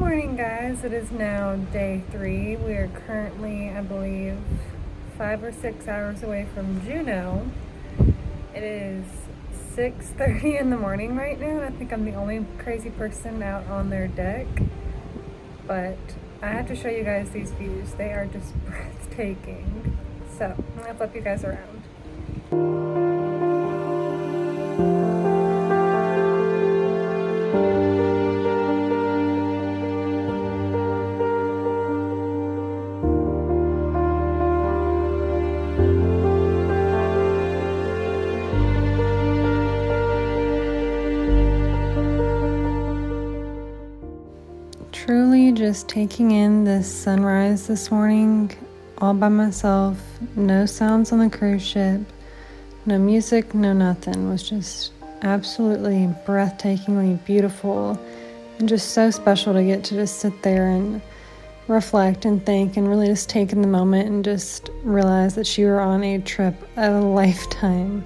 Morning, guys. It is now day 3. We are currently, I believe, 5 or 6 hours away from Juneau. It is 6:30 in the morning right now, and I think I'm the only crazy person out on their deck. But I have to show you guys these views. They are just breathtaking. So I'm gonna flip you guys around. Truly just taking in this sunrise this morning all by myself. No sounds on the cruise ship, no music, no nothing. Was just absolutely breathtakingly beautiful and just so special to get to just sit there and reflect and think and really just take in the moment and just realize that you were on a trip of a lifetime.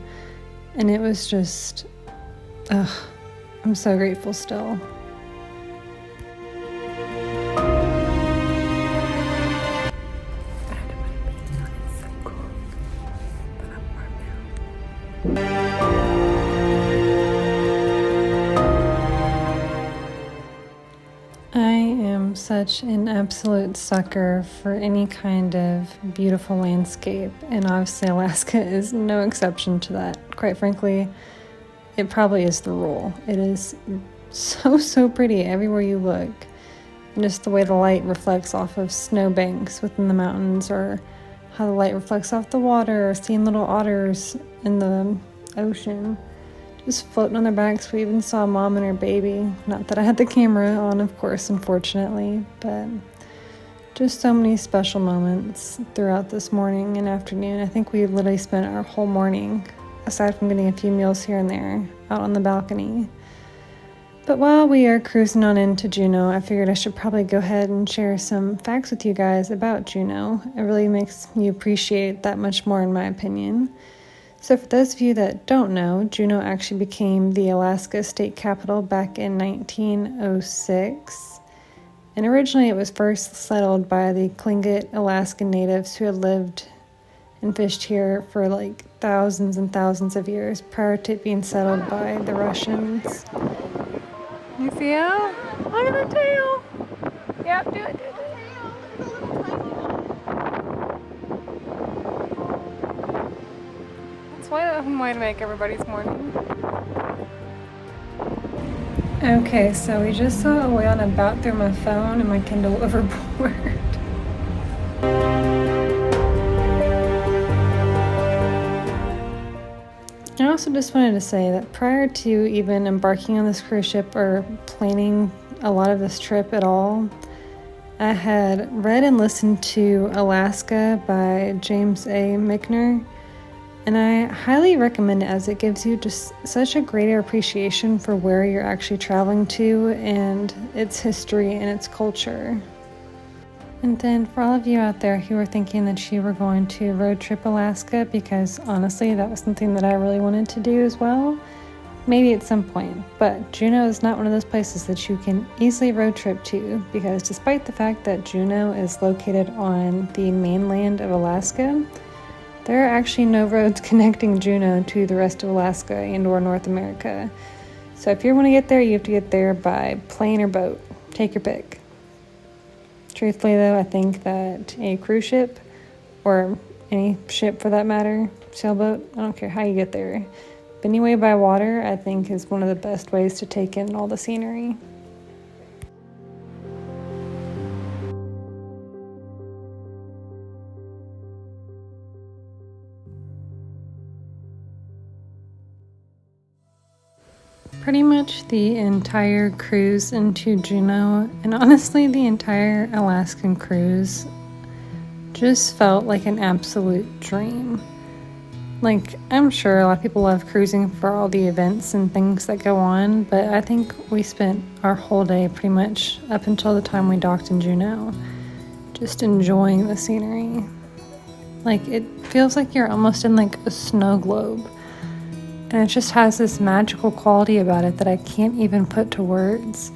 And it was just, I'm so grateful still. I am such an absolute sucker for any kind of beautiful landscape, and obviously Alaska is no exception to that. Quite frankly, it probably is the rule. It is so pretty everywhere you look. And just the way the light reflects off of snowbanks within the mountains, or how the light reflects off the water, or seeing little otters in the ocean just floating on their backs. We even saw mom and her baby. Not that I had the camera on, of course, unfortunately, but just so many special moments throughout this morning and afternoon. I think we literally spent our whole morning, aside from getting a few meals here and there, out on the balcony. But while we are cruising on into Juneau, I figured I should probably go ahead and share some facts with you guys about Juneau. It really makes you appreciate that much more, in my opinion. So for those of you that don't know, Juneau actually became the Alaska state capital back in 1906. And originally it was first settled by the Tlingit Alaskan natives who had lived and fished here for like thousands and thousands of years prior to it being settled by the Russians. You see how? Look at the tail! Yep, do it. One way to make everybody's morning. Okay, so we just saw a whale and about threw my phone and my Kindle overboard. I also just wanted to say that prior to even embarking on this cruise ship or planning a lot of this trip at all, I had read and listened to Alaska by James A. Michner. And I highly recommend it, as it gives you just such a greater appreciation for where you're actually traveling to and its history and its culture. And then for all of you out there who are thinking that you were going to road trip Alaska, because honestly that was something that I really wanted to do as well, maybe at some point. But Juneau is not one of those places that you can easily road trip to, because despite the fact that Juneau is located on the mainland of Alaska, there are actually no roads connecting Juneau to the rest of Alaska and or North America. So if you want to get there, you have to get there by plane or boat. Take your pick. Truthfully though, I think that a cruise ship, or any ship for that matter, sailboat, I don't care how you get there, but anyway by water, I think is one of the best ways to take in all the scenery. Pretty much the entire cruise into Juneau, and honestly the entire Alaskan cruise, just felt like an absolute dream. Like, I'm sure a lot of people love cruising for all the events and things that go on, but I think we spent our whole day pretty much up until the time we docked in Juneau just enjoying the scenery. Like, it feels like you're almost in like a snow globe. And it just has this magical quality about it that I can't even put to words.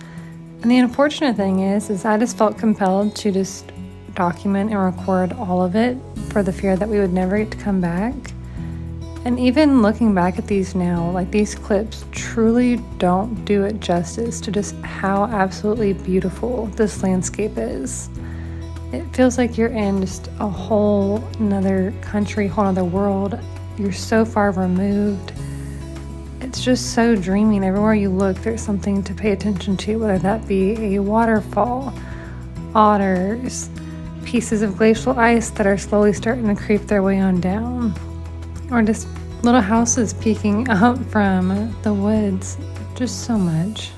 And the unfortunate thing is I just felt compelled to just document and record all of it for the fear that we would never get to come back. And even looking back at these now, like these clips truly don't do it justice to just how absolutely beautiful this landscape is. It feels like you're in just a whole another country, whole other world. You're so far removed. It's just so dreamy, and everywhere you look, there's something to pay attention to, whether that be a waterfall, otters, pieces of glacial ice that are slowly starting to creep their way on down, or just little houses peeking out from the woods. Just so much.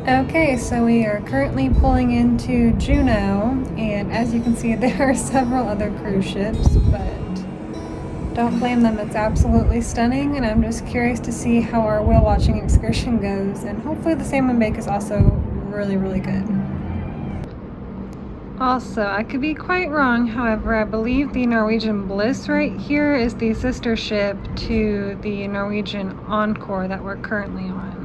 Okay, so we are currently pulling into Juneau, and as you can see, there are several other cruise ships, but don't blame them. It's absolutely stunning, and I'm just curious to see how our whale watching excursion goes, and hopefully the salmon bake is also really, really good. Also, I could be quite wrong, however, I believe the Norwegian Bliss right here is the sister ship to the Norwegian Encore that we're currently on.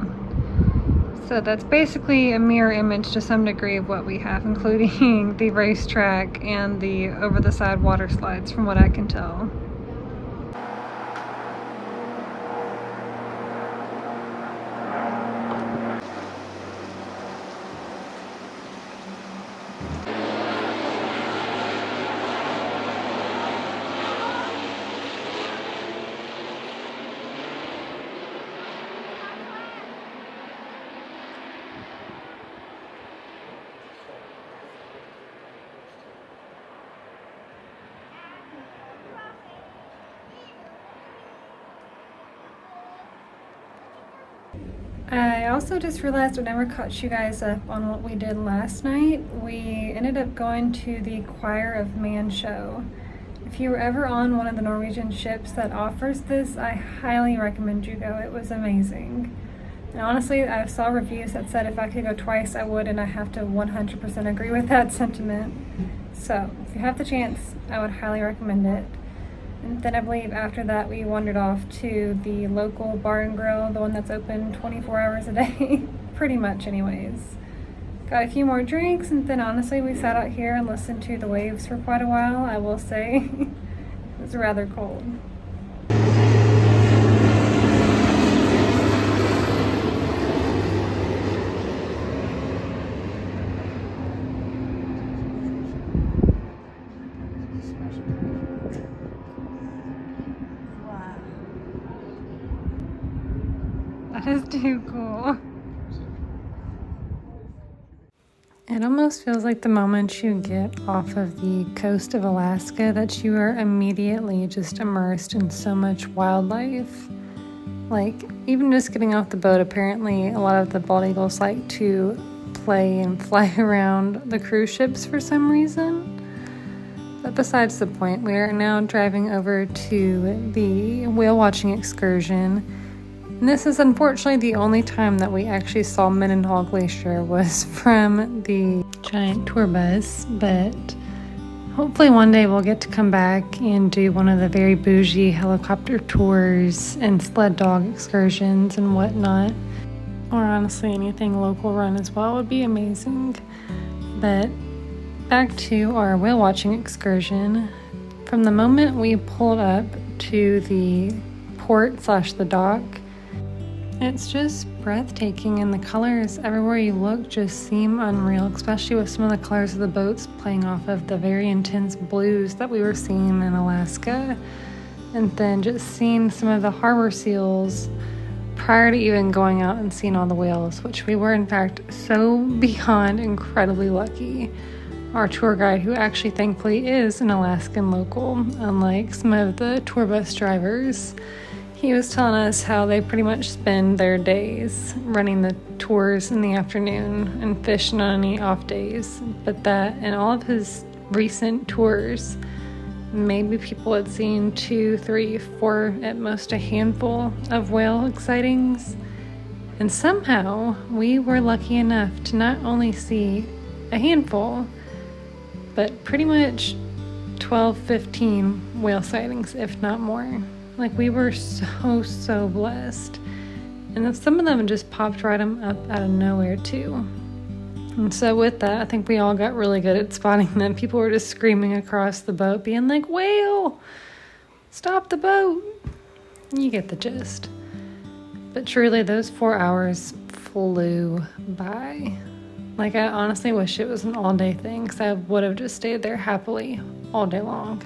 So that's basically a mirror image to some degree of what we have, including the racetrack and the over-the-side water slides, from what I can tell. I also just realized I never caught you guys up on what we did last night. We ended up going to the Choir of Man show. If you were ever on one of the Norwegian ships that offers this, I highly recommend you go. It was amazing. And honestly, I saw reviews that said if I could go twice, I would, and I have to 100% agree with that sentiment. So, if you have the chance, I would highly recommend it. And then I believe after that we wandered off to the local bar and grill, the one that's open 24 hours a day, pretty much anyways. Got a few more drinks, and then honestly we sat out here and listened to the waves for quite a while. I will say it was rather cold. That is too cool. It almost feels like the moment you get off of the coast of Alaska that you are immediately just immersed in so much wildlife. Like, even just getting off the boat, apparently a lot of the bald eagles like to play and fly around the cruise ships for some reason. But besides the point, we are now driving over to the whale watching excursion. And this is unfortunately the only time that we actually saw Mendenhall Glacier was from the giant tour bus, but hopefully one day we'll get to come back and do one of the very bougie helicopter tours and sled dog excursions and whatnot. Or honestly anything local run as well would be amazing. But back to our whale watching excursion. From the moment we pulled up to the port / the dock, it's just breathtaking, and the colors everywhere you look just seem unreal, especially with some of the colors of the boats playing off of the very intense blues that we were seeing in Alaska. And then just seeing some of the harbor seals prior to even going out and seeing all the whales, which we were in fact so beyond incredibly lucky. Our tour guide, who actually thankfully is an Alaskan local, unlike some of the tour bus drivers, he was telling us how they pretty much spend their days running the tours in the afternoon and fishing on any off days. But that in all of his recent tours, maybe people had seen 2, 3, 4, at most a handful of whale sightings. And somehow we were lucky enough to not only see a handful, but pretty much 12, 15 whale sightings, if not more. Like, we were so blessed. And then some of them just popped right up out of nowhere, too. And so with that, I think we all got really good at spotting them. People were just screaming across the boat, being like, "Whale! Stop the boat!" You get the gist. But truly, those 4 hours flew by. Like, I honestly wish it was an all-day thing, because I would have just stayed there happily all day long.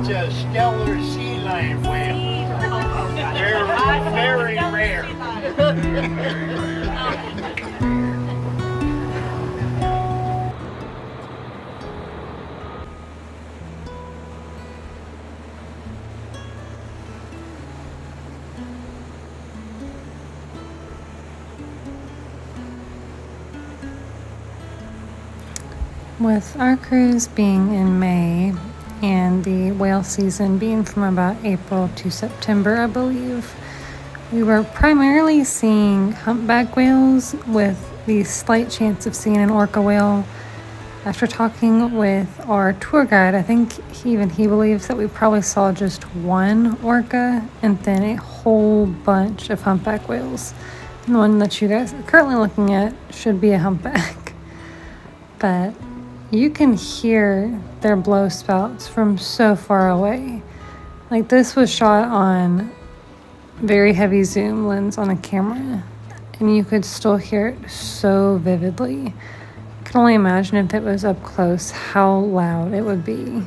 A stellar sea lion whale. They're very rare. With our cruise being in May and the whale season being from about April to September, I believe, we were primarily seeing humpback whales with the slight chance of seeing an orca whale. After talking with our tour guide, I think he believes that we probably saw just one orca and then a whole bunch of humpback whales. And the one that you guys are currently looking at should be a humpback. But you can hear their blow spouts from so far away. Like, this was shot on very heavy zoom lens on a camera, and you could still hear it so vividly. I can only imagine if it was up close how loud it would be.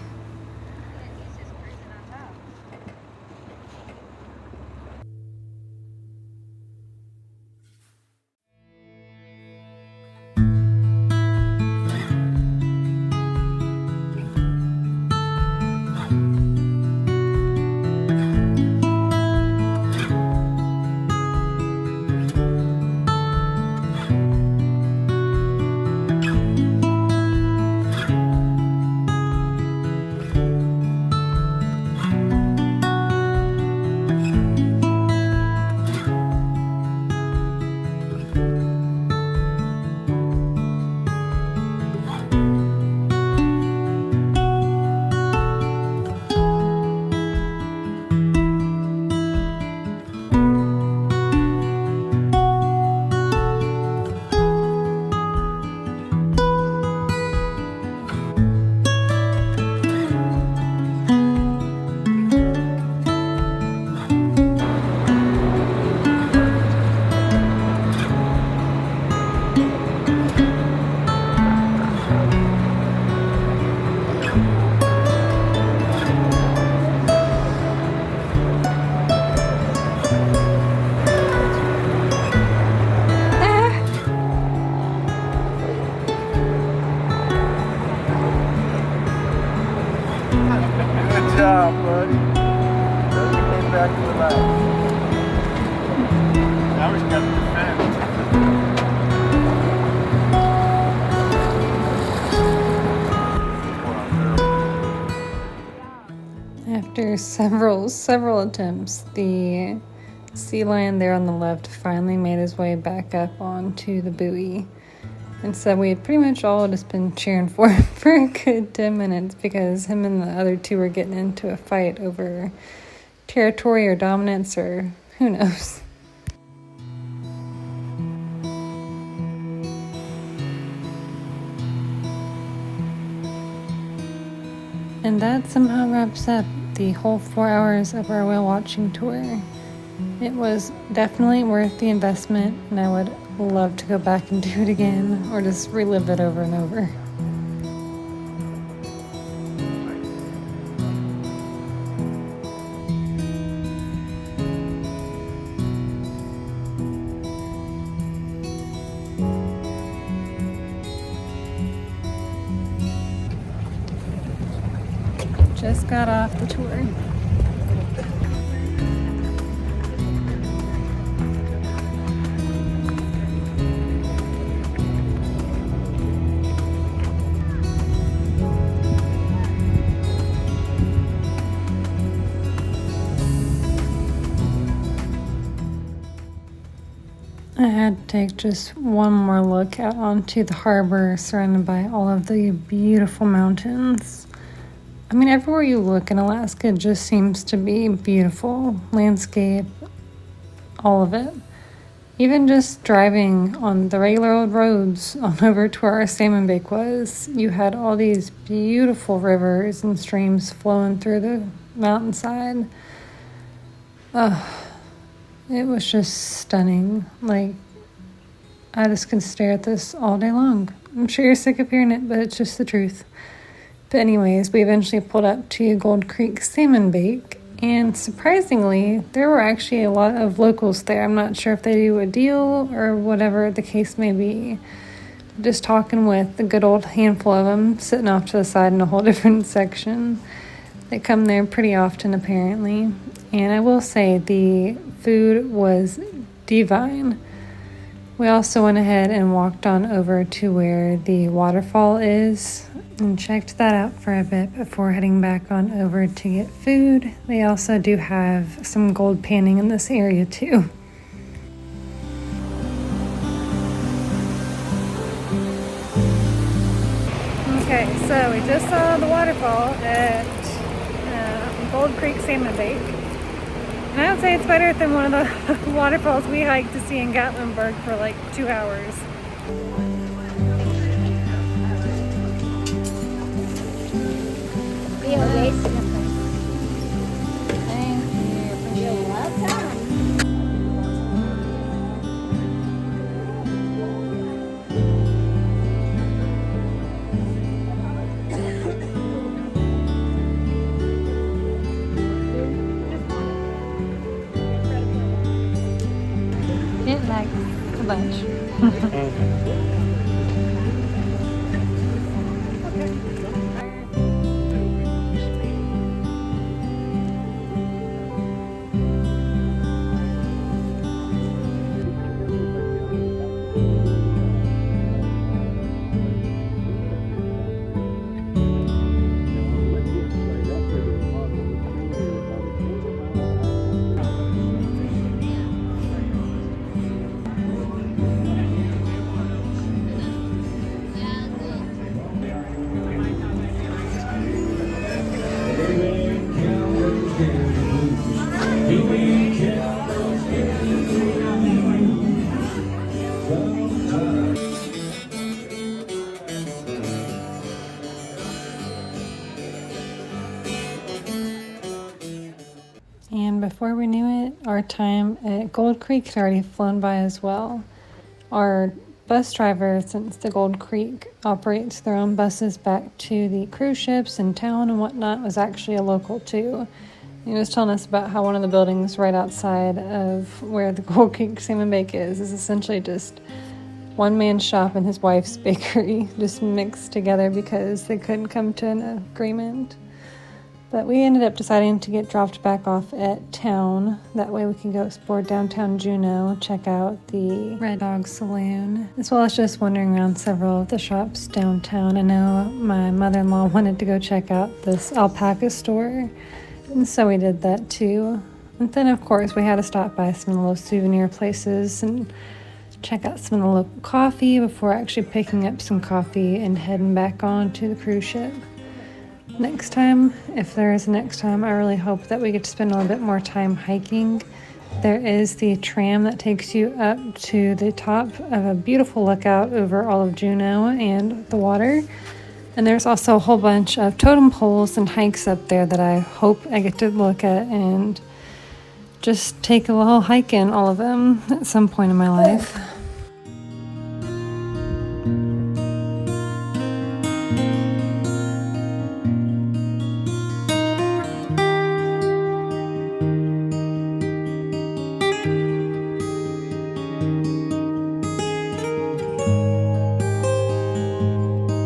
out, buddy. Then we came back to the night. Now he's got the defense. After several attempts, the sea lion there on the left finally made his way back up onto the buoy. And so we had pretty much all just been cheering for him for a good 10 minutes because him and the other two were getting into a fight over territory or dominance or who knows. And that somehow wraps up the whole 4 hours of our whale watching tour. It was definitely worth the investment, and I would love to go back and do it again or just relive it over and over. Just got off the tour. I had to take just one more look out onto the harbor surrounded by all of the beautiful mountains. I mean, everywhere you look in Alaska just seems to be beautiful. Landscape, all of it. Even just driving on the regular old roads on over to where our salmon bake was, you had all these beautiful rivers and streams flowing through the mountainside. It was just stunning. Like, I just could stare at this all day long. I'm sure you're sick of hearing it, but it's just the truth. But anyways, we eventually pulled up to Gold Creek Salmon Bake, and surprisingly, there were actually a lot of locals there. I'm not sure if they do a deal or whatever the case may be. Just talking with a good old handful of them, sitting off to the side in a whole different section. They come there pretty often, apparently. And I will say, the food was divine. We also went ahead and walked on over to where the waterfall is and checked that out for a bit before heading back on over to get food. They also do have some gold panning in this area too. Okay, so we just saw the waterfall at Gold Creek Salmon Bake. And I would say it's better than one of the waterfalls we hiked to see in Gatlinburg for like 2 hours. It like a bunch. And before we knew it, our time at Gold Creek had already flown by as well. Our bus driver, since the Gold Creek operates their own buses back to the cruise ships in town and whatnot, was actually a local too. He was telling us about how one of the buildings right outside of where the Gold Creek Salmon Bake is essentially just one man's shop and his wife's bakery just mixed together because they couldn't come to an agreement. But we ended up deciding to get dropped back off at town. That way we can go explore downtown Juneau, check out the Red Dog Saloon, as well as just wandering around several of the shops downtown. I know my mother-in-law wanted to go check out this alpaca store, and so we did that too. And then, of course, we had to stop by some of the little souvenir places and check out some of the local coffee before actually picking up some coffee and heading back on to the cruise ship. Next time, if there is a next time, I really hope that we get to spend a little bit more time hiking. There is the tram that takes you up to the top of a beautiful lookout over all of Juneau and the water. And there's also a whole bunch of totem poles and hikes up there that I hope I get to look at and just take a little hike in all of them at some point in my life.